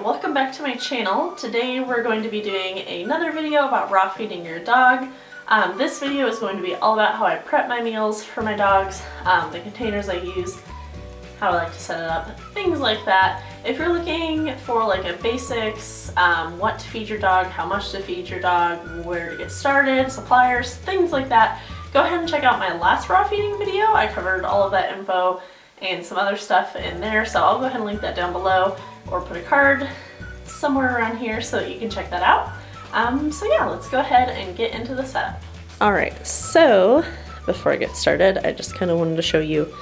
welcome back to my channel. Today we're going to be doing another video about raw feeding your dog. This video is going to be all about how I prep my meals for my dogs, the containers I use, how I like to set it up, things like that. If you're looking for like a basics, what to feed your dog, how much to feed your dog, where to get started, suppliers, things like that, go ahead and check out my last raw feeding video. I covered all of that info and some other stuff in there, so I'll go ahead and link that down below or put a card somewhere around here so that you can check that out. So yeah, let's go ahead and get into the setup. Alright, so before I get started, I just kind of wanted to show you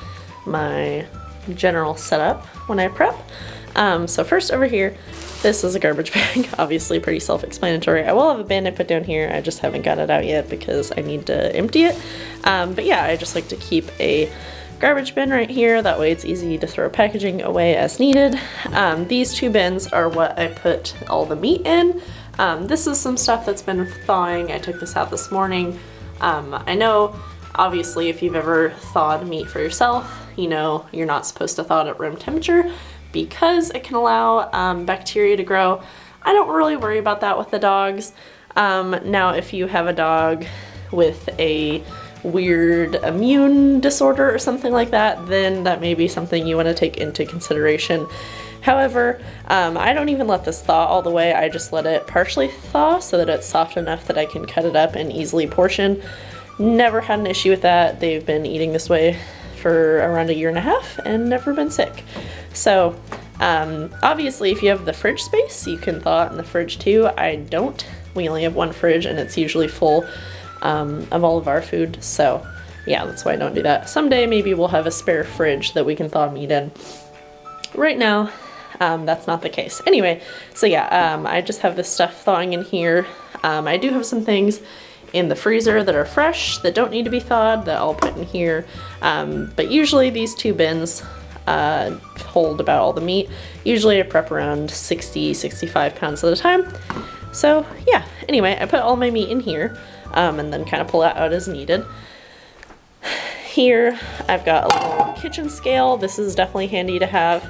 my general setup when I prep. So first over here, this is a garbage bag, obviously pretty self-explanatory. I will have a bin I put down here, I just haven't got it out yet because I need to empty it. But yeah, I just like to keep a garbage bin right here, that way it's easy to throw packaging away as needed. These two bins are what I put all the meat in. This is some stuff that's been thawing. I took this out this morning. I know obviously if you've ever thawed meat for yourself, you know you're not supposed to thaw it at room temperature because it can allow bacteria to grow. I don't really worry about that with the dogs. Now if you have a dog with a weird immune disorder or something like that, then that may be something you want to take into consideration. However, I don't even let this thaw all the way. I just let it partially thaw so that it's soft enough that I can cut it up and easily portion. Never had an issue with that. They've been eating this way for around 1.5 years and never been sick. So obviously if you have the fridge space, you can thaw it in the fridge too. I don't. We only have one fridge and it's usually full of all of our food, so yeah, that's why I don't do that. Someday maybe we'll have a spare fridge that we can thaw meat in. Right now, that's not the case. Anyway, so yeah, I just have this stuff thawing in here. I do have some things in the freezer that are fresh that don't need to be thawed that I'll put in here, but usually these two bins hold about all the meat. Usually I prep around 60-65 pounds at a time. So yeah, anyway, I put all my meat in here. And then kind of pull it out as needed. Here I've got a little kitchen scale. This is definitely handy to have.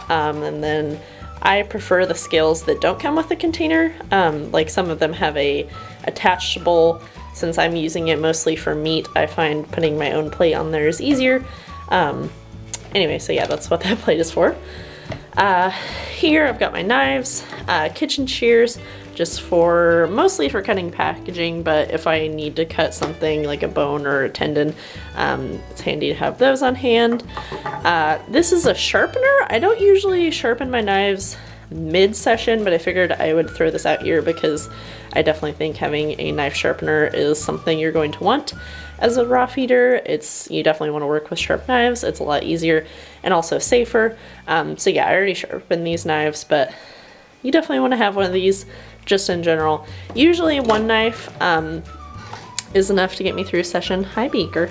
And then I prefer the scales that don't come with the container. Like some of them have a attached bowl. Since I'm using it mostly for meat, I find putting my own plate on there is easier. Anyway, so yeah, that's what that plate is for. Here I've got my knives, kitchen shears, just for mostly for cutting packaging, but if I need to cut something like a bone or a tendon, it's handy to have those on hand. This is a sharpener. I don't usually sharpen my knives mid-session, but I figured I would throw this out here because I definitely think having a knife sharpener is something you're going to want as a raw feeder. You definitely want to work with sharp knives. It's a lot easier and also safer. So yeah, I already sharpened these knives, but you definitely want to have one of these just in general. Usually one knife is enough to get me through a session. Hi, Beaker.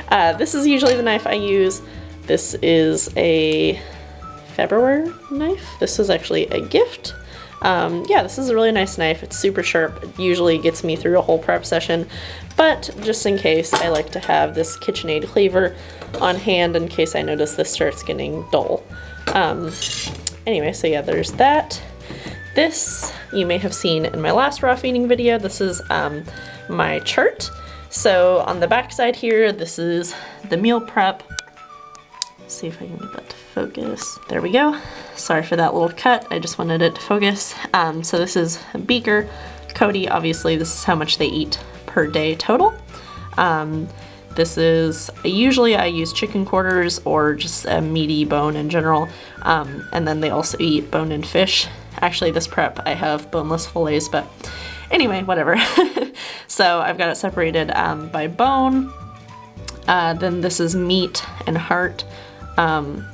This is usually the knife I use. This is a February knife. This is actually a gift. Yeah, this is a really nice knife. It's super sharp. It usually gets me through a whole prep session, but just in case, I like to have this KitchenAid cleaver on hand in case I notice this starts getting dull. Anyway, so yeah, there's that. This you may have seen in my last raw feeding video. This is my chart. So on the back side here, this is the meal prep. Let's see if I can get that to focus. There we go. Sorry for that little cut. I just wanted it to focus. So this is Beaker, Cody. Obviously, this is how much they eat per day total. This is, usually I use chicken quarters or just a meaty bone in general. And then they also eat bone-in fish. Actually, this prep, I have boneless fillets, but anyway, whatever. So I've got it separated by bone. Then this is meat and heart. And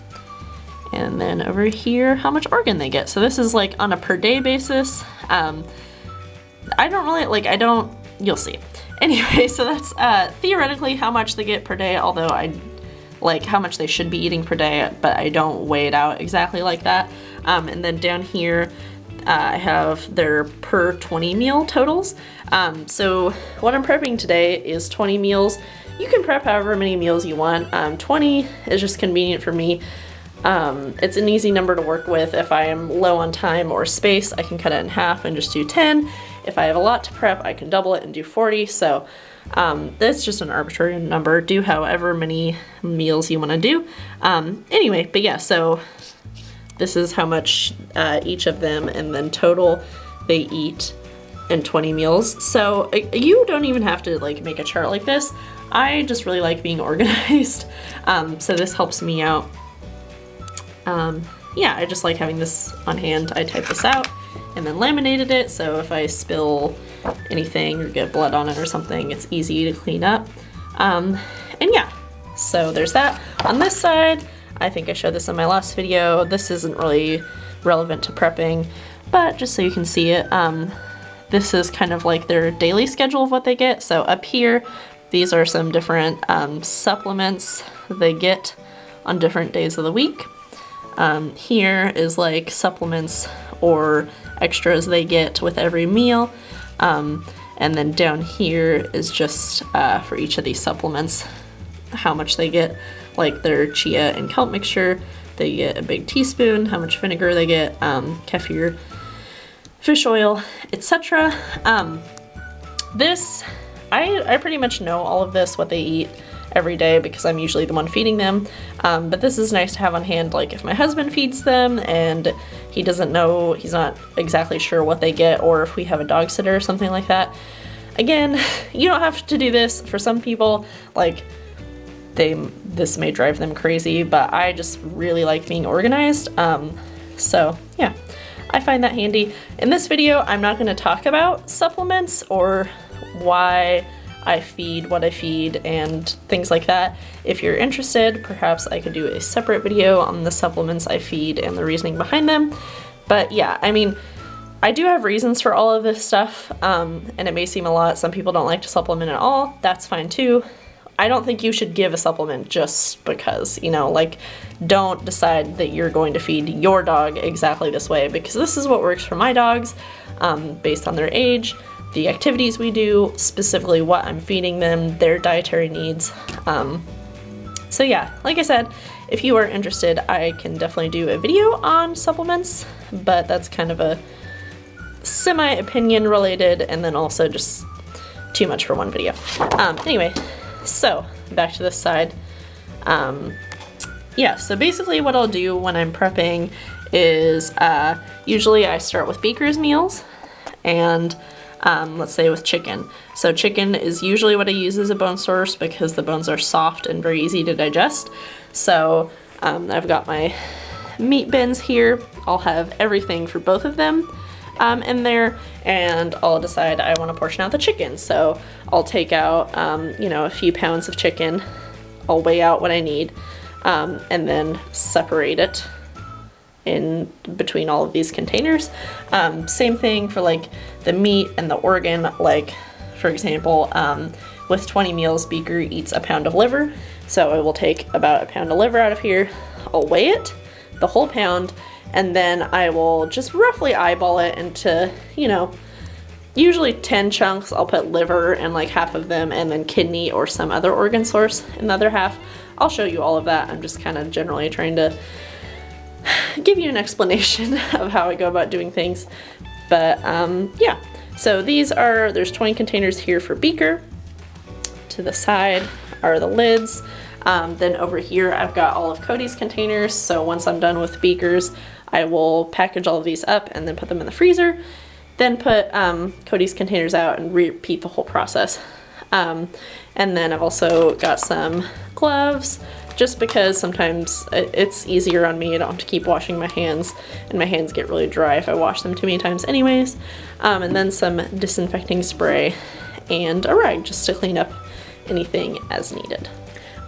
then over here, how much organ they get. So this is like on a per day basis. I don't really, you'll see. Anyway, so that's theoretically how much they get per day, although I like how much they should be eating per day, but I don't weigh it out exactly like that. And then down here, I have their per 20 meal totals. So what I'm prepping today is 20 meals. You can prep however many meals you want. 20 is just convenient for me. It's an easy number to work with. If I am low on time or space, I can cut it in half and just do 10. If I have a lot to prep, I can double it and do 40. So that's just an arbitrary number. Do however many meals you want to do. Anyway, but yeah, so this is how much each of them, and then total they eat in 20 meals. So you don't even have to like make a chart like this. I just really like being organized. So this helps me out. Yeah, I just like having this on hand. I typed this out and then laminated it, so if I spill anything or get blood on it or something, it's easy to clean up. And yeah, so there's that. On this side, I think I showed this in my last video. This isn't really relevant to prepping, but just so you can see it, this is kind of like their daily schedule of what they get. So up here, these are some different supplements they get on different days of the week. Here is like supplements or extras they get with every meal. And then down here is just for each of these supplements, how much they get, like their chia and kelp mixture. They get a big teaspoon, how much vinegar they get, kefir, fish oil, etc. This, I pretty much know all of this, what they eat every day, because I'm usually the one feeding them. But this is nice to have on hand, like if my husband feeds them and he doesn't know, he's not exactly sure what they get, or if we have a dog sitter or something like that. Again, you don't have to do this. For some people, like this may drive them crazy, but I just really like being organized. So yeah, I find that handy. In this video, I'm not going to talk about supplements or why I feed what I feed and things like that. If you're interested, perhaps I could do a separate video on the supplements I feed and the reasoning behind them. But yeah, I mean, I do have reasons for all of this stuff, and it may seem a lot. Some people don't like to supplement at all. That's fine too. I don't think you should give a supplement just because, you know, like, don't decide that you're going to feed your dog exactly this way, because this is what works for my dogs, based on their age, the activities we do, specifically what I'm feeding them, their dietary needs. So yeah, like I said, if you are interested, I can definitely do a video on supplements, but that's kind of a semi-opinion related, and then also just too much for one video. Anyway, so back to this side. Yeah, so basically what I'll do when I'm prepping is usually I start with Baker's meals, and let's say with chicken. So chicken is usually what I use as a bone source because the bones are soft and very easy to digest. So I've got my meat bins here. I'll have everything for both of them in there, and I'll decide I want to portion out the chicken. So I'll take out, you know, a few pounds of chicken. I'll weigh out what I need, and then separate it in between all of these containers. Same thing for like the meat and the organ. Like for example, with 20 meals, Beaker eats a pound of liver. So I will take about a pound of liver out of here. I'll weigh it, the whole pound, and then I will just roughly eyeball it into, you know, usually 10 chunks. I'll put liver in like half of them, and then kidney or some other organ source in the other half. I'll show you all of that. I'm just kind of generally trying to give you an explanation of how I go about doing things. But yeah, so there's 20 containers here for Beaker. To the side are the lids. Then over here I've got all of Cody's containers. So once I'm done with Beaker's, I will package all of these up and then put them in the freezer. Then put Cody's containers out and repeat the whole process. And then I've also got some gloves, just because sometimes it's easier on me. I don't have to keep washing my hands, and my hands get really dry if I wash them too many times anyways. And then some disinfecting spray and a rag just to clean up anything as needed.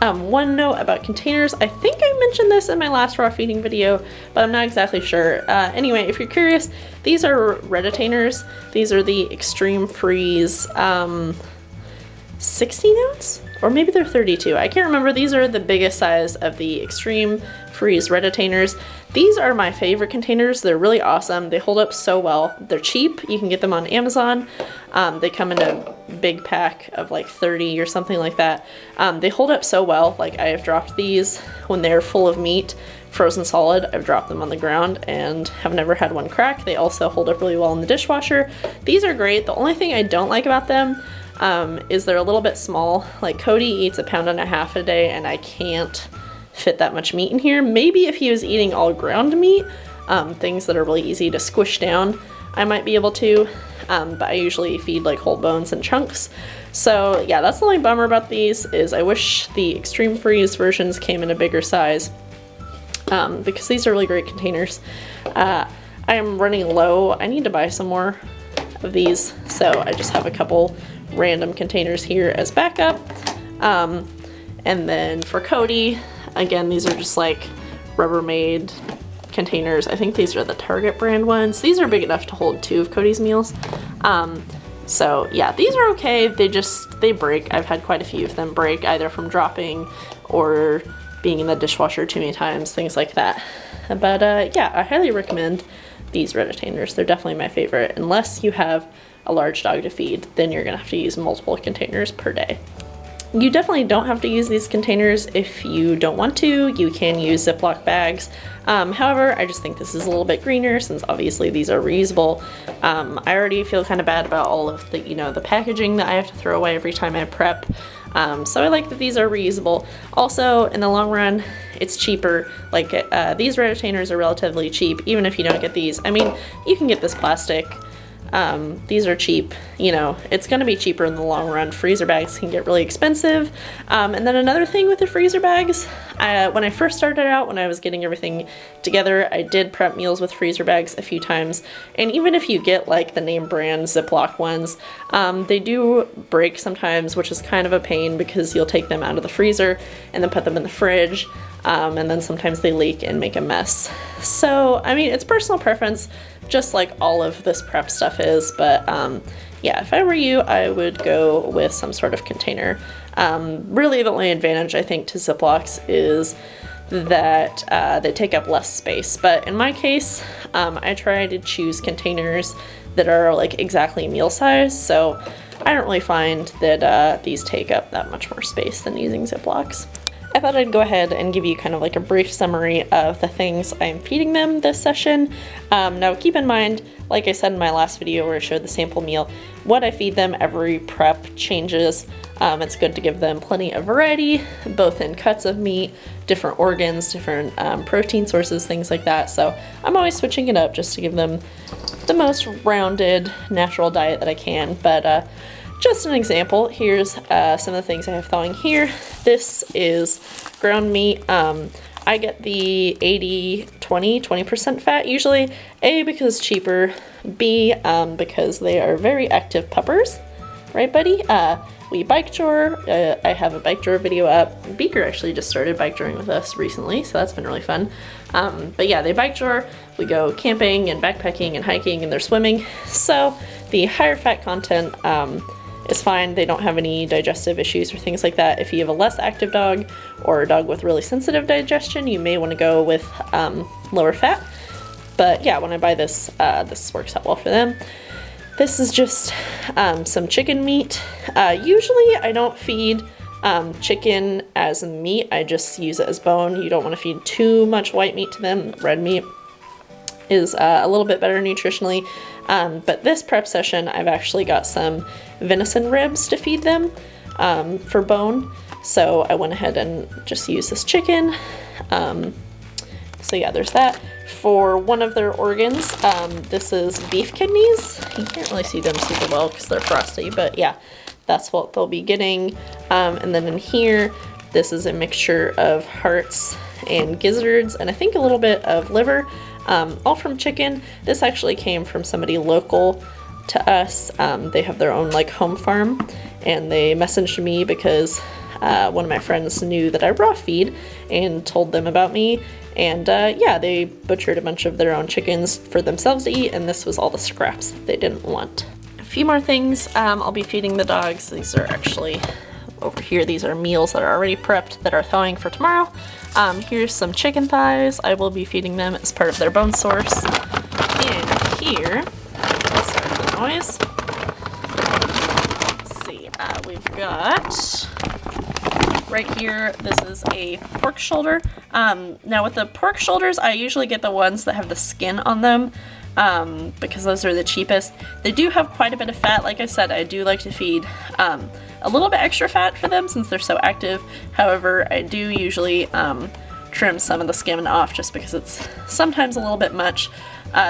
One note about containers, I think I mentioned this in my last raw feeding video, but I'm not exactly sure. Anyway, if you're curious, these are Reditainers. These are the Extreme Freeze 16 ounce? Or maybe they're 32. I can't remember. These are the biggest size of the Extreme Freeze Reditainers. These are my favorite containers. They're really awesome. They hold up so well. They're cheap. You can get them on Amazon. They come in a big pack of like 30 or something like that. They hold up so well. Like I have dropped these when they're full of meat frozen solid, I've dropped them on the ground and have never had one crack. They also hold up really well in the dishwasher. These are great. The only thing I don't like about them is they're a little bit small. Like Cody eats 1.5 pounds a day and I can't fit that much meat in here. Maybe if he was eating all ground meat, things that are really easy to squish down, I might be able to, but I usually feed like whole bones and chunks. So yeah, that's the only bummer about these, is I wish the extreme freeze versions came in a bigger size, because these are really great containers. I am running low. I need to buy some more of these, so I just have a couple random containers here as backup. And then for Cody, again, these are just like Rubbermaid containers. I think these are the Target brand ones. These are big enough to hold 2 of Cody's meals. So yeah, these are okay. They break. I've had quite a few of them break, either from dropping or being in the dishwasher too many times, things like that. But yeah, I highly recommend these Reditainers. They're definitely my favorite. Unless you have a large dog to feed, then you're gonna have to use multiple containers per day. You definitely don't have to use these containers if you don't want to. You can use Ziploc bags. However, I just think this is a little bit greener, since obviously these are reusable. I already feel kind of bad about all of the, the packaging that I have to throw away every time I prep. So I like that these are reusable. Also, in the long run, it's cheaper. Like these Reditainers are relatively cheap, even if you don't get these. I mean, you can get this plastic. These are cheap, it's going to be cheaper in the long run. Freezer bags can get really expensive. And then another thing with the freezer bags, when I first started out, when I was getting everything together, I did prep meals with freezer bags a few times. And even if you get like the name brand Ziploc ones, they do break sometimes, which is kind of a pain, because you'll take them out of the freezer and then put them in the fridge. And then sometimes they leak and make a mess. So, I mean, it's personal preference, just like all of this prep stuff is, but yeah, if I were you, I would go with some sort of container. Really the only advantage I think to Ziplocs is that they take up less space, but in my case, I try to choose containers that are like exactly meal size, so I don't really find that these take up that much more space than using Ziplocs. I thought I'd go ahead and give you kind of like a brief summary of the things I'm feeding them this session. Now keep in mind, like I said in my last video where I showed the sample meal, what I feed them every prep changes. It's good to give them plenty of variety, both in cuts of meat, different organs, different protein sources, things like that. So I'm always switching it up just to give them the most rounded, natural diet that I can. But just an example, here's some of the things I have thawing here. This is ground meat. I get the 20% fat usually. A, because it's cheaper. B, because they are very active puppers. Right, buddy? We bike jor. I have a bike jor video up. Beaker actually just started bike joring with us recently, so that's been really fun. But yeah, they bike jor. We go camping and backpacking and hiking, and they're swimming. So the higher fat content is fine. They don't have any digestive issues or things like that. If you have a less active dog or a dog with really sensitive digestion, you may want to go with lower fat. But yeah, when I buy this, this works out well for them. This is just some chicken meat. Usually I don't feed chicken as meat, I just use it as bone. You don't want to feed too much white meat to them. Red meat is a little bit better nutritionally. But this prep session, I've actually got some venison ribs to feed them for bone. So I went ahead and just used this chicken. So yeah, there's that. For one of their organs, this is beef kidneys. You can't really see them super well because they're frosty, but yeah, that's what they'll be getting. And then in here, this is a mixture of hearts and gizzards, and I think a little bit of liver, all from chicken. This actually came from somebody local to us. They have their own like home farm, and they messaged me because one of my friends knew that I raw feed and told them about me. And yeah, they butchered a bunch of their own chickens for themselves to eat, and this was all the scraps that they didn't want. A few more things I'll be feeding the dogs. These are actually over here. These are meals that are already prepped that are thawing for tomorrow. Here's some chicken thighs. I will be feeding them as part of their bone source. And here, sorry for the noise. Let's see, we've got right here, this is a pork shoulder. Now with the pork shoulders, I usually get the ones that have the skin on them, because those are the cheapest. They do have quite a bit of fat. Like I said, I do like to feed a little bit extra fat for them since they're so active. However, I do usually trim some of the skin off just because it's sometimes a little bit much.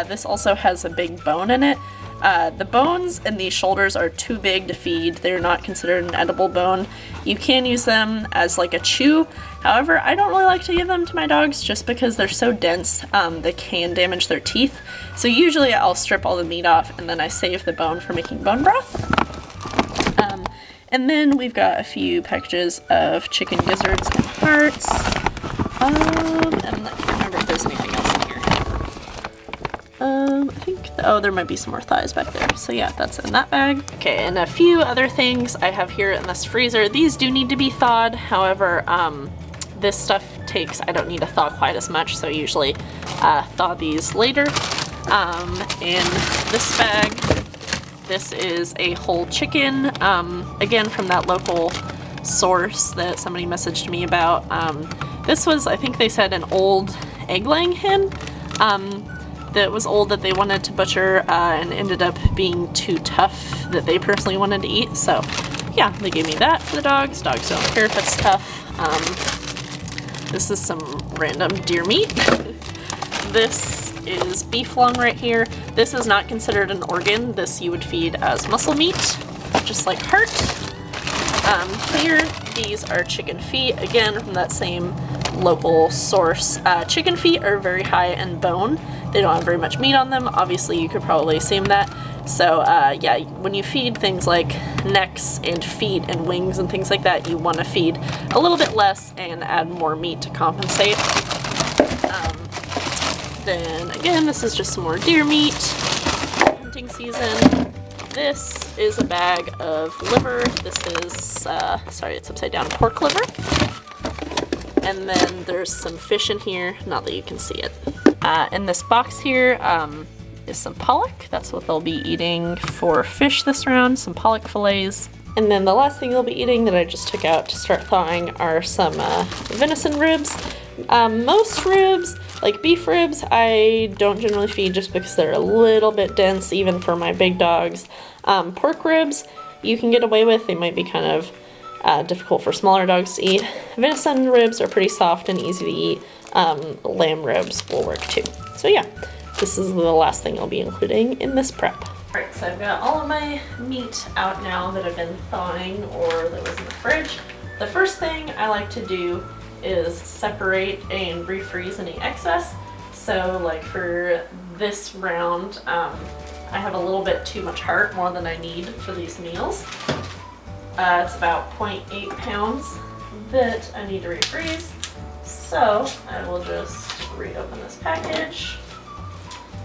This also has a big bone in it. The bones in these shoulders are too big to feed. They're not considered an edible bone. You can use them as like a chew. However, I don't really like to give them to my dogs just because they're so dense, they can damage their teeth. So usually I'll strip all the meat off and then I save the bone for making bone broth. And then we've got a few packages of chicken gizzards and hearts. And I can't remember if there's anything else in here. I think, oh, there might be some more thighs back there. So yeah, that's in that bag. Okay, and a few other things I have here in this freezer. These do need to be thawed. However, this stuff takes, I don't need to thaw quite as much, so I usually thaw these later. In this bag, this is a whole chicken, again from that local source that somebody messaged me about. This was, I think they said, an old egg-laying hen that was old that they wanted to butcher and ended up being too tough that they personally wanted to eat. So yeah, they gave me that for the dogs. Dogs don't care if it's tough. This is some random deer meat. This is beef lung right here. This is not considered an organ. This you would feed as muscle meat, just like heart. Here, these are chicken feet, again from that same local source. Chicken feet are very high in bone. They don't have very much meat on them. Obviously, you could probably assume that. So yeah, when you feed things like necks and feet and wings and things like that, you want to feed a little bit less and add more meat to compensate. Then again, this is just some more deer meat. Hunting season. This is a bag of liver. This is, sorry, it's upside down, pork liver. And then there's some fish in here, not that you can see it. In this box here is some pollock. That's what they'll be eating for fish this round, some pollock fillets. And then the last thing they'll be eating that I just took out to start thawing are some venison ribs. Most ribs, like beef ribs, I don't generally feed just because they're a little bit dense, even for my big dogs. Pork ribs, you can get away with. They might be kind of difficult for smaller dogs to eat. Venison ribs are pretty soft and easy to eat. Lamb ribs will work too. So yeah, this is the last thing I'll be including in this prep. Alright, so I've got all of my meat out now that I've been thawing or that was in the fridge. The first thing I like to do is separate and refreeze any excess. So like for this round, I have a little bit too much heart, more than I need for these meals. It's about 0.8 pounds that I need to refreeze. So I will just reopen this package.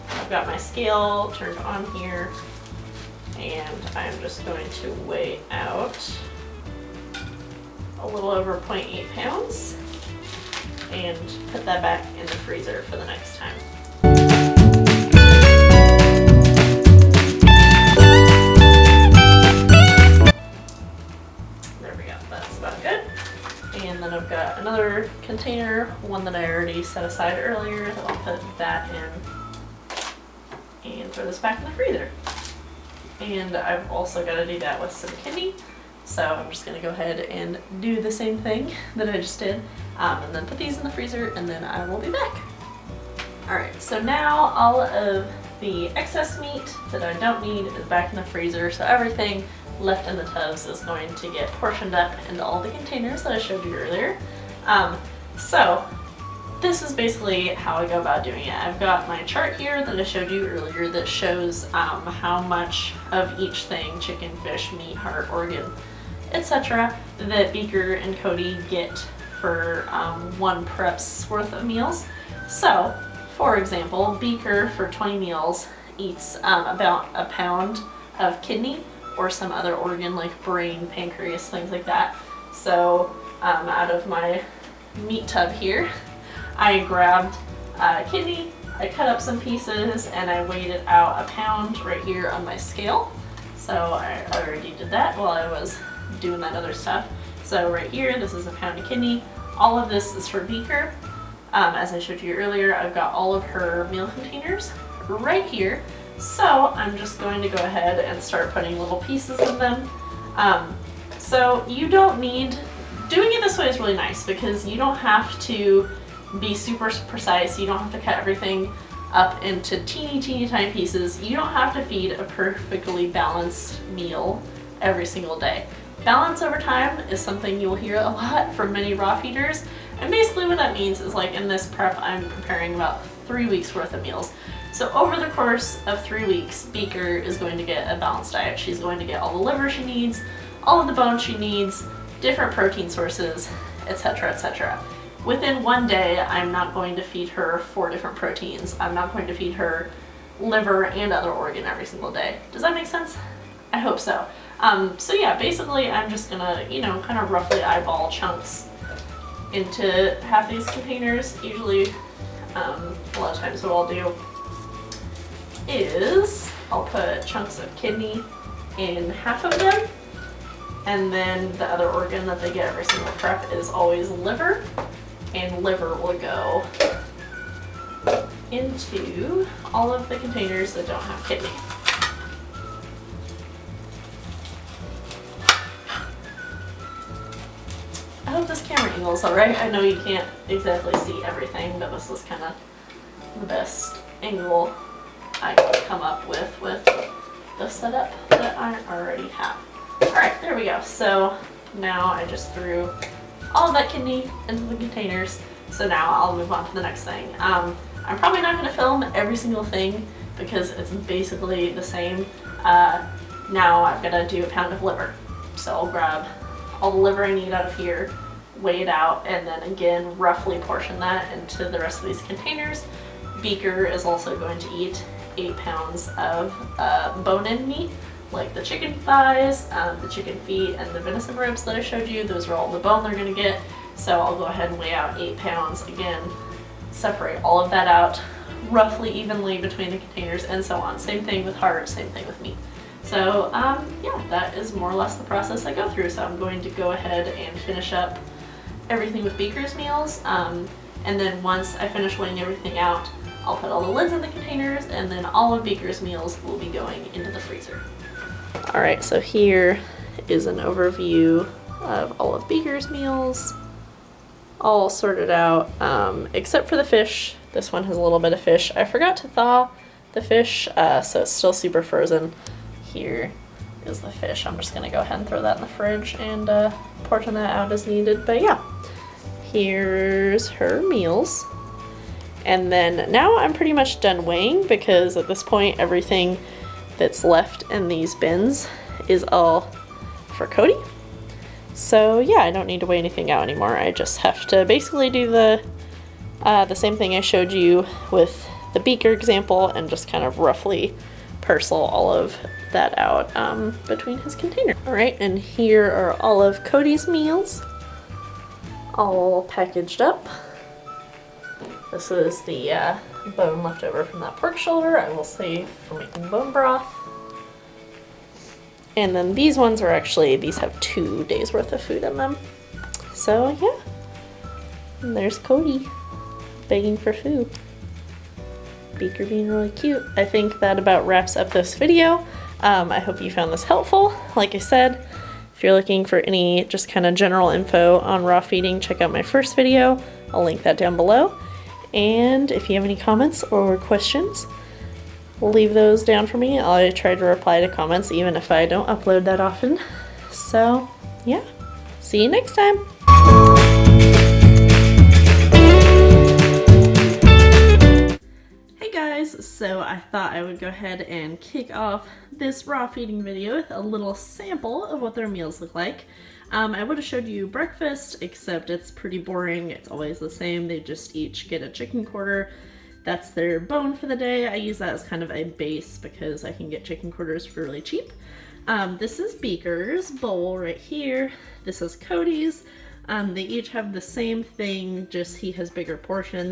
I've got my scale turned on here, and I'm just going to weigh out a little over 0.8 pounds and put that back in the freezer for the next time. There we go, that's about good. And then I've got another container, one that I already set aside earlier, that I'll put that in and throw this back in the freezer. And I've also got to do that with some kidney, so I'm just going to go ahead and do the same thing that I just did, and then put these in the freezer, and then I will be back. Alright, so now all of the excess meat that I don't need is back in the freezer, so everything left in the tubs is going to get portioned up into all the containers that I showed you earlier. So this is basically how I go about doing it. I've got my chart here that I showed you earlier that shows how much of each thing, chicken, fish, meat, heart, organ, etc., that Beaker and Cody get for one prep's worth of meals. So, for example, Beaker for 20 meals eats about a pound of kidney or some other organ like brain, pancreas, things like that. So out of my meat tub here, I grabbed kidney, I cut up some pieces, and I weighed it out a pound right here on my scale. So I already did that while I was doing that other stuff. So right here, this is a pound of kidney. All of this is for Beaker. As I showed you earlier, I've got all of her meal containers right here. So I'm just going to go ahead and start putting little pieces in them. So you don't need, doing it this way is really nice because you don't have to be super precise. You don't have to cut everything up into teeny tiny pieces. You don't have to feed a perfectly balanced meal every single day. Balance over time is something you'll hear a lot from many raw feeders. And basically what that means is, like in this prep, I'm preparing about 3 weeks worth of meals. So over the course of 3 weeks, Beaker is going to get a balanced diet. She's going to get all the liver she needs, all of the bone she needs, different protein sources, etc., etc. Within 1 day, I'm not going to feed her 4 different proteins. I'm not going to feed her liver and other organ every single day. Does that make sense? I hope so. So yeah, basically I'm just gonna, kind of roughly eyeball chunks into half these containers. Usually, a lot of times what I'll do is I'll put chunks of kidney in half of them, and then the other organ that they get every single prep is always liver, and liver will go into all of the containers that don't have kidney. I hope this camera angle is alright. I know you can't exactly see everything, but this is kind of the best angle I can come up with the setup that I already have. Alright, there we go. So now I just threw all of that kidney into the containers. So now I'll move on to the next thing. I'm probably not going to film every single thing because it's basically the same. Now I've got to do a pound of liver. So I'll grab all the liver I need out of here, weigh it out, and then again roughly portion that into the rest of these containers. Beaker is also going to eat 8 pounds of bone-in meat, like the chicken thighs, the chicken feet, and the venison ribs that I showed you. Those are all the bone they're going to get. So I'll go ahead and weigh out 8 pounds. Again, separate all of that out roughly evenly between the containers, and so on. Same thing with heart, same thing with meat. So yeah, that is more or less the process I go through. So I'm going to go ahead and finish up everything with Beaker's meals, and then once I finish weighing everything out, I'll put all the lids in the containers, and then all of Beaker's meals will be going into the freezer. Alright, so here is an overview of all of Beaker's meals, all sorted out, except for the fish. This one has a little bit of fish. I forgot to thaw the fish, so it's still super frozen. Here is the fish. I'm just gonna go ahead and throw that in the fridge and portion that out as needed. But yeah, here's her meals. And then now I'm pretty much done weighing, because at this point everything that's left in these bins is all for Cody. So yeah, I don't need to weigh anything out anymore. I just have to basically do the same thing I showed you with the Beaker example, and just kind of roughly parcel all of that out between his container. Alright, and here are all of Cody's meals, all packaged up. This is the bone left over from that pork shoulder. I will save for making bone broth. And then these ones are actually, these have 2 days worth of food in them. So yeah, and there's Cody begging for food. Beaker being really cute. I think that about wraps up this video. I hope you found this helpful. Like I said, if you're looking for any just kind of general info on raw feeding, check out my first video. I'll link that down below. And if you have any comments or questions, leave those down for me. I try to reply to comments even if I don't upload that often. So yeah, see you next time. So I thought I would go ahead and kick off this raw feeding video with a little sample of what their meals look like. I would have showed you breakfast, except it's pretty boring. It's always the same. They just each get a chicken quarter. That's their bone for the day. I use that as kind of a base because I can get chicken quarters for really cheap. This is Beaker's bowl right here. This is Cody's. They each have the same thing, just he has bigger portions.